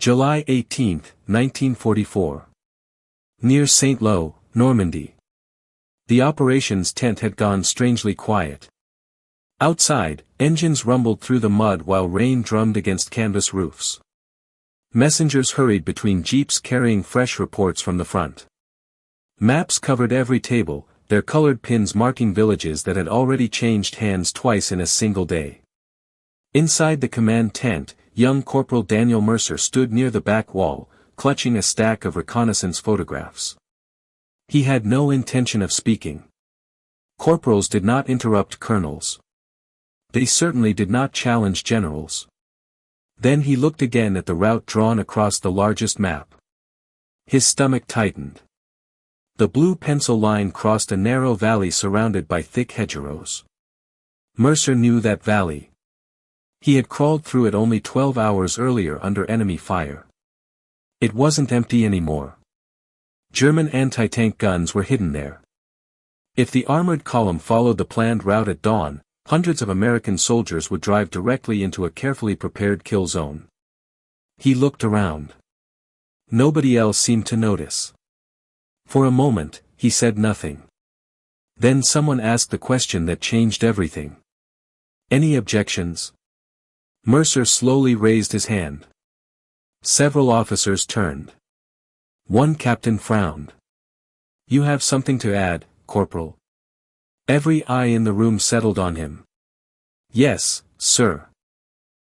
July 18, 1944. Near St. Lo, Normandy. The operations tent had gone strangely quiet. Outside, engines rumbled through the mud while rain drummed against canvas roofs. Messengers hurried between jeeps carrying fresh reports from the front. Maps covered every table, their colored pins marking villages that had already changed hands twice in a single day. Inside the command tent, young Corporal Daniel Mercer stood near the back wall, clutching a stack of reconnaissance photographs. He had no intention of speaking. Corporals did not interrupt colonels. They certainly did not challenge generals. Then he looked again at the route drawn across the largest map. His stomach tightened. The blue pencil line crossed a narrow valley surrounded by thick hedgerows. Mercer knew that valley. He had crawled through it only 12 hours earlier under enemy fire. It wasn't empty anymore. German anti-tank guns were hidden there. If the armored column followed the planned route at dawn, hundreds of American soldiers would drive directly into a carefully prepared kill zone. He looked around. Nobody else seemed to notice. For a moment, he said nothing. Then someone asked the question that changed everything. Any objections? Mercer slowly raised his hand. Several officers turned. One captain frowned. You have something to add, Corporal? Every eye in the room settled on him. Yes, sir.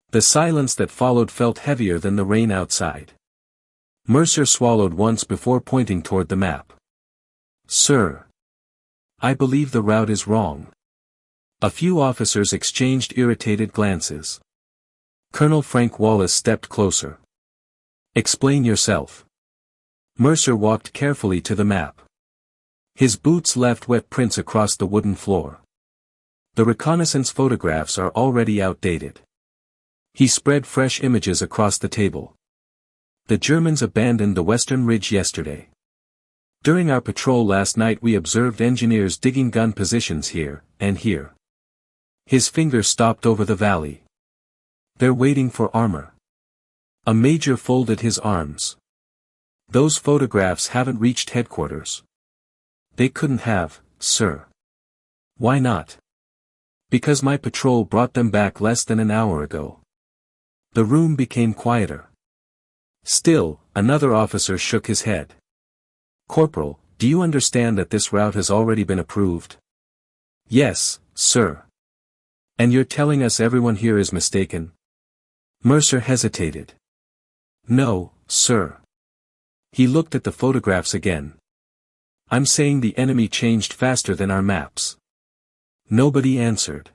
The silence that followed felt heavier than the rain outside. Mercer swallowed once before pointing toward the map. Sir. I believe the route is wrong. A few officers exchanged irritated glances. Colonel Frank Wallace stepped closer. Explain yourself. Mercer walked carefully to the map. His boots left wet prints across the wooden floor. The reconnaissance photographs are already outdated. He spread fresh images across the table. The Germans abandoned the western ridge yesterday. During our patrol last night we observed engineers digging gun positions here, and here. His finger stopped over the valley. They're waiting for armor. A major folded his arms. Those photographs haven't reached headquarters. They couldn't have, sir. Why not? Because my patrol brought them back less than an hour ago. The room became quieter. Still, another officer shook his head. Corporal, do you understand that this route has already been approved? Yes, sir. And you're telling us everyone here is mistaken? Mercer hesitated. No, sir. He looked at the photographs again. I'm saying the enemy changed faster than our maps. Nobody answered.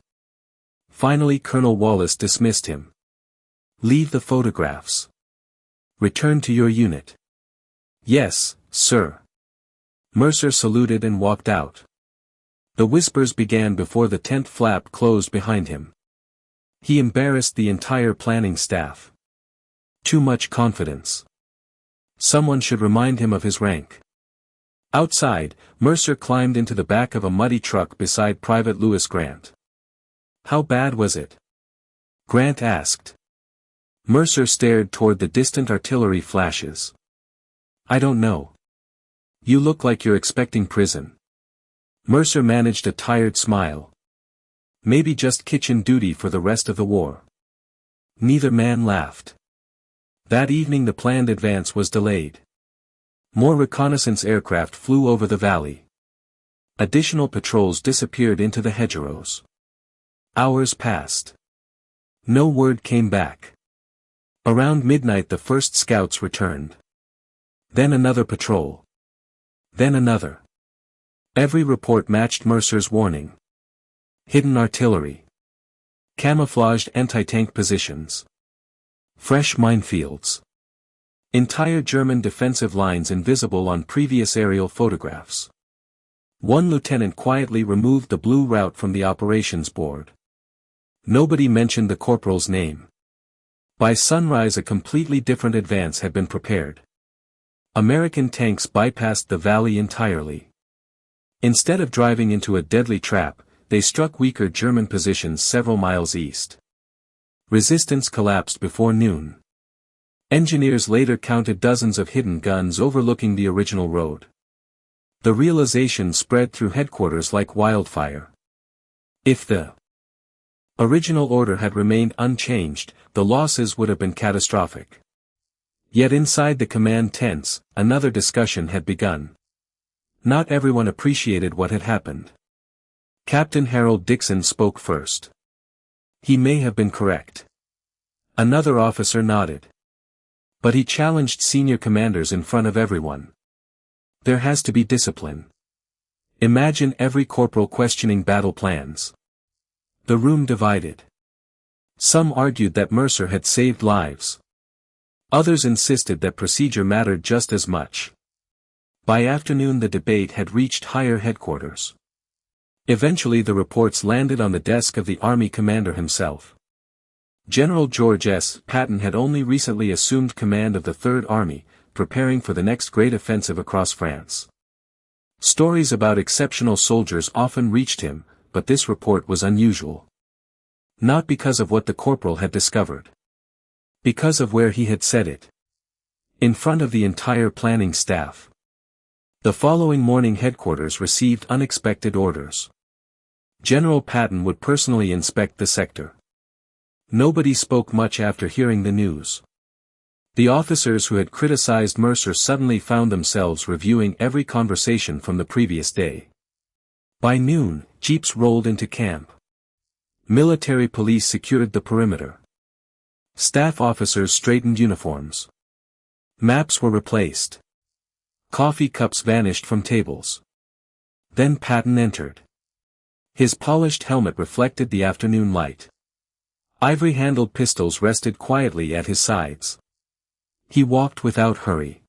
Finally Colonel Wallace dismissed him. Leave the photographs. Return to your unit. Yes, sir. Mercer saluted and walked out. The whispers began before the tent flap closed behind him. He embarrassed the entire planning staff. Too much confidence. Someone should remind him of his rank. Outside, Mercer climbed into the back of a muddy truck beside Private Lewis Grant. How bad was it? Grant asked. Mercer stared toward the distant artillery flashes. I don't know. You look like you're expecting prison. Mercer managed a tired smile. Maybe just kitchen duty for the rest of the war. Neither man laughed. That evening the planned advance was delayed. More reconnaissance aircraft flew over the valley. Additional patrols disappeared into the hedgerows. Hours passed. No word came back. Around midnight the first scouts returned. Then another patrol. Then another. Every report matched Mercer's warning. Hidden artillery. Camouflaged anti-tank positions. Fresh minefields. Entire German defensive lines invisible on previous aerial photographs. One lieutenant quietly removed the blue route from the operations board. Nobody mentioned the corporal's name. By sunrise a completely different advance had been prepared. American tanks bypassed the valley entirely. Instead of driving into a deadly trap, they struck weaker German positions several miles east. Resistance collapsed before noon. Engineers later counted dozens of hidden guns overlooking the original road. The realization spread through headquarters like wildfire. If the original order had remained unchanged, the losses would have been catastrophic. Yet inside the command tents, another discussion had begun. Not everyone appreciated what had happened. Captain Harold Dixon spoke first. He may have been correct. Another officer nodded. But he challenged senior commanders in front of everyone. There has to be discipline. Imagine every corporal questioning battle plans. The room divided. Some argued that Mercer had saved lives. Others insisted that procedure mattered just as much. By afternoon the debate had reached higher headquarters. Eventually the reports landed on the desk of the Army commander himself. General George S. Patton had only recently assumed command of the Third Army, preparing for the next great offensive across France. Stories about exceptional soldiers often reached him, but this report was unusual. Not because of what the corporal had discovered. Because of where he had said it. In front of the entire planning staff. The following morning headquarters received unexpected orders. General Patton would personally inspect the sector. Nobody spoke much after hearing the news. The officers who had criticized Mercer suddenly found themselves reviewing every conversation from the previous day. By noon, jeeps rolled into camp. Military police secured the perimeter. Staff officers straightened uniforms. Maps were replaced. Coffee cups vanished from tables. Then Patton entered. His polished helmet reflected the afternoon light. Ivory-handled pistols rested quietly at his sides. He walked without hurry.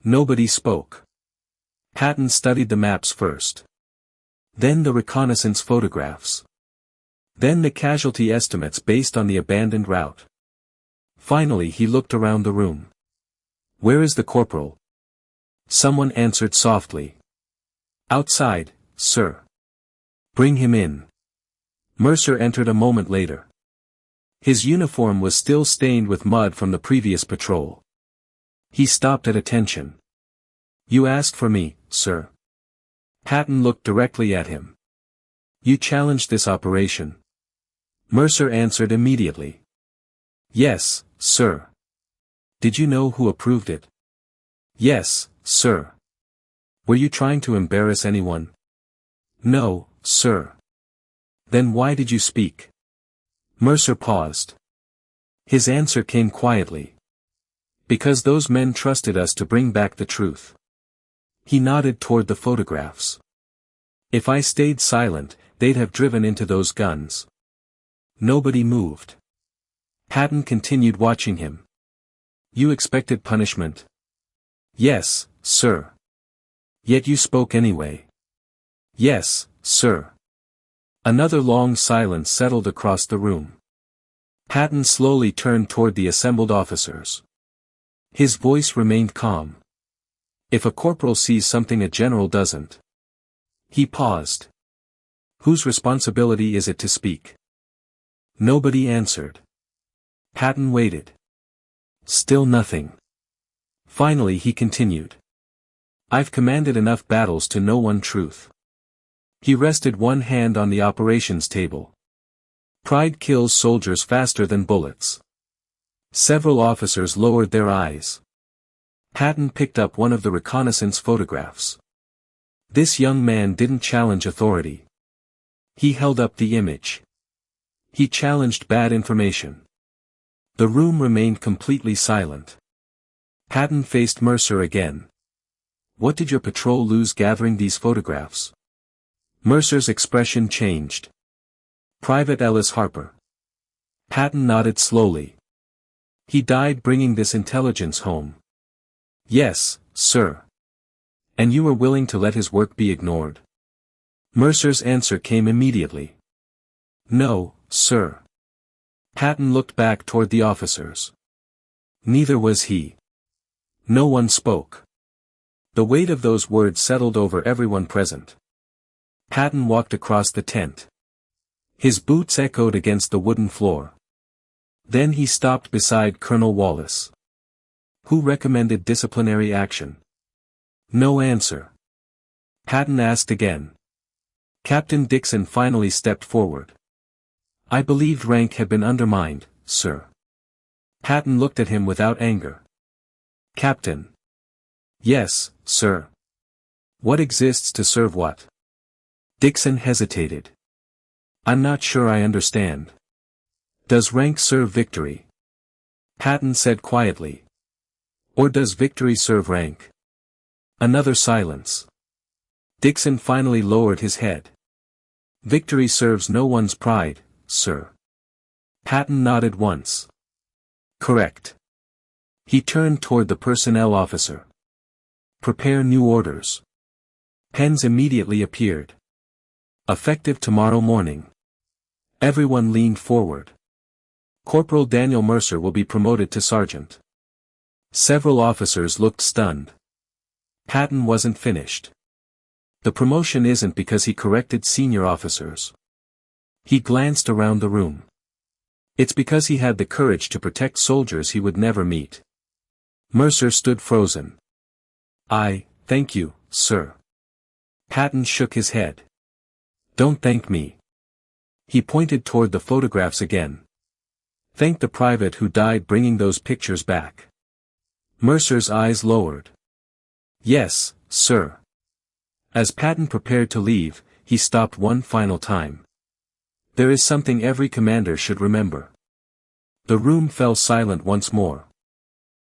Nobody spoke. Patton studied the maps first. Then the reconnaissance photographs. Then the casualty estimates based on the abandoned route. Finally he looked around the room. "Where is the corporal?" Someone answered softly. "Outside, sir." "Bring him in." Mercer entered a moment later. His uniform was still stained with mud from the previous patrol. He stopped at attention. "You asked for me, sir." Patton looked directly at him. "You challenged this operation." Mercer answered immediately. "Yes, sir." "Did you know who approved it?" "Yes, sir." "Were you trying to embarrass anyone?" "No, sir." "Then why did you speak?" Mercer paused. His answer came quietly. "Because those men trusted us to bring back the truth." He nodded toward the photographs. "If I stayed silent, they'd have driven into those guns." Nobody moved. Patton continued watching him. "You expected punishment?" "Yes, sir." "Yet you spoke anyway." "Yes, sir." Another long silence settled across the room. Patton slowly turned toward the assembled officers. His voice remained calm. "If a corporal sees something a general doesn't." He paused. "Whose responsibility is it to speak?" Nobody answered. Patton waited. Still nothing. Finally he continued. "I've commanded enough battles to know one truth." He rested one hand on the operations table. "Pride kills soldiers faster than bullets." Several officers lowered their eyes. Patton picked up one of the reconnaissance photographs. This young man didn't challenge authority. He held up the image. He challenged bad information. The room remained completely silent. Patton faced Mercer again. "What did your patrol lose gathering these photographs?" Mercer's expression changed. "Private Ellis Harper." Patton nodded slowly. "He died bringing this intelligence home." "Yes, sir." "And you were willing to let his work be ignored?" Mercer's answer came immediately. "No, sir." Patton looked back toward the officers. Neither was he. No one spoke. The weight of those words settled over everyone present. Patton walked across the tent. His boots echoed against the wooden floor. Then he stopped beside Colonel Wallace. Who recommended disciplinary action? No answer. Patton asked again. Captain Dixon finally stepped forward. I believed rank had been undermined, sir. Patton looked at him without anger. Captain. Yes, sir. What exists to serve what? Dixon hesitated. I'm not sure I understand. Does rank serve victory? Patton said quietly. Or does victory serve rank? Another silence. Dixon finally lowered his head. Victory serves no one's pride, sir. Patton nodded once. Correct. He turned toward the personnel officer. Prepare new orders. Pens immediately appeared. Effective tomorrow morning. Everyone leaned forward. Corporal Daniel Mercer will be promoted to sergeant. Several officers looked stunned. Patton wasn't finished. The promotion isn't because he corrected senior officers. He glanced around the room. It's because he had the courage to protect soldiers he would never meet. Mercer stood frozen. Thank you, sir. Patton shook his head. Don't thank me. He pointed toward the photographs again. Thank the private who died bringing those pictures back. Mercer's eyes lowered. Yes, sir. As Patton prepared to leave, he stopped one final time. There is something every commander should remember. The room fell silent once more.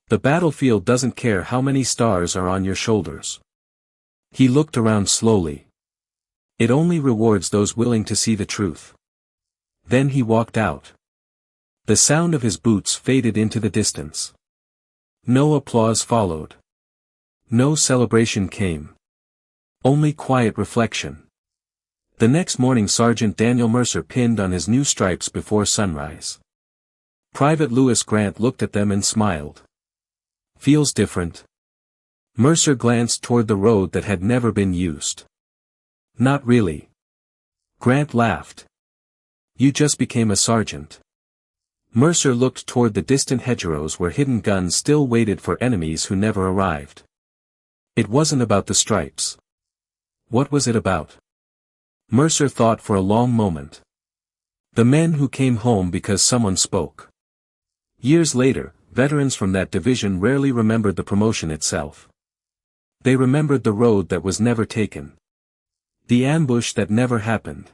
The battlefield doesn't care how many stars are on your shoulders. He looked around slowly. It only rewards those willing to see the truth. Then he walked out. The sound of his boots faded into the distance. No applause followed. No celebration came. Only quiet reflection. The next morning Sergeant Daniel Mercer pinned on his new stripes before sunrise. Private Lewis Grant looked at them and smiled. Feels different? Mercer glanced toward the road that had never been used. Not really. Grant laughed. You just became a sergeant. Mercer looked toward the distant hedgerows where hidden guns still waited for enemies who never arrived. It wasn't about the stripes. What was it about? Mercer thought for a long moment. The men who came home because someone spoke. Years later, veterans from that division rarely remembered the promotion itself. They remembered the road that was never taken. The ambush that never happened.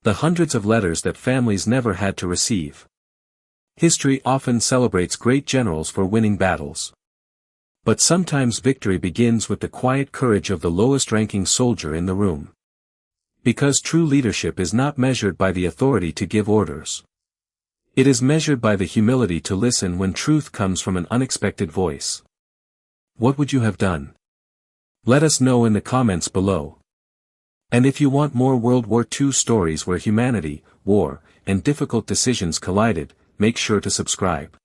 The hundreds of letters that families never had to receive. History often celebrates great generals for winning battles. But sometimes victory begins with the quiet courage of the lowest-ranking soldier in the room. Because true leadership is not measured by the authority to give orders. It is measured by the humility to listen when truth comes from an unexpected voice. What would you have done? Let us know in the comments below. And if you want more World War II stories where humanity, war, and difficult decisions collided, make sure to subscribe.